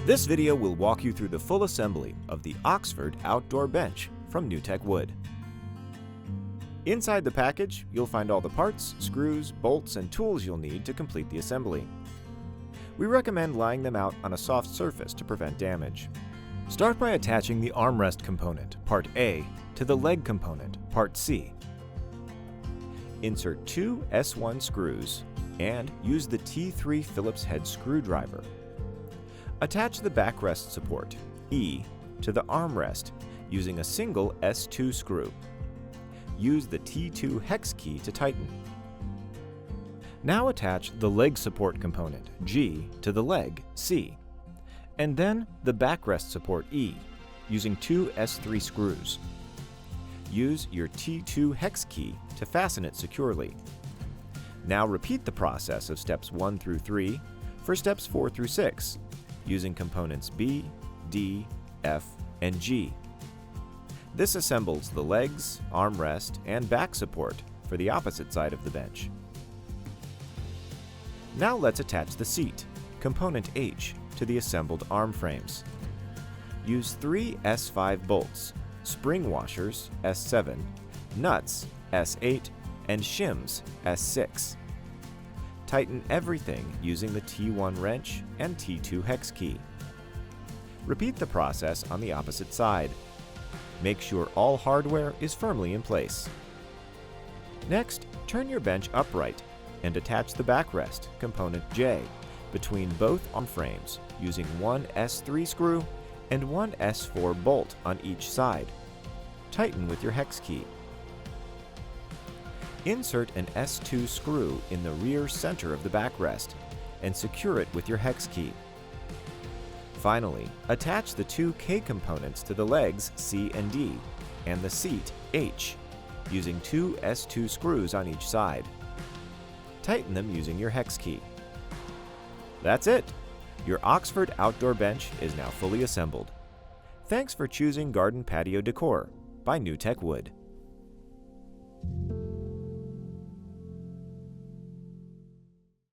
This video will walk you through the full assembly of the Oxford Outdoor Bench from NewTek Wood. Inside the package, you'll find all the parts, screws, bolts, and tools you'll need to complete the assembly. We recommend laying them out on a soft surface to prevent damage. Start by attaching the armrest component, Part A, to the leg component, Part C. Insert two S1 screws and use the T3 Phillips head screwdriver. Attach the backrest support, E, to the armrest using a single S2 screw. Use the T2 hex key to tighten. Now attach the leg support component, G, to the leg, C, and then the backrest support, E, using two S3 screws. Use your T2 hex key to fasten it securely. Now repeat the process of steps 1 through 3 for steps 4 through 6, using components B, D, F, and G. This assembles the legs, armrest, and back support for the opposite side of the bench. Now let's attach the seat, component H, to the assembled arm frames. Use 3 S5 bolts, spring washers S7, nuts S8, and shims S6. Tighten everything using the T1 wrench and T2 hex key. Repeat the process on the opposite side. Make sure all hardware is firmly in place. Next, turn your bench upright and attach the backrest, component J, between both arm frames using one S3 screw and one S4 bolt on each side. Tighten with your hex key. Insert an S2 screw in the rear center of the backrest and secure it with your hex key. Finally, attach the two K components to the legs C and D and the seat H using two S2 screws on each side. Tighten them using your hex key. That's it! Your Oxford Outdoor Bench is now fully assembled. Thanks for choosing Garden Patio Decor by NewTek Wood.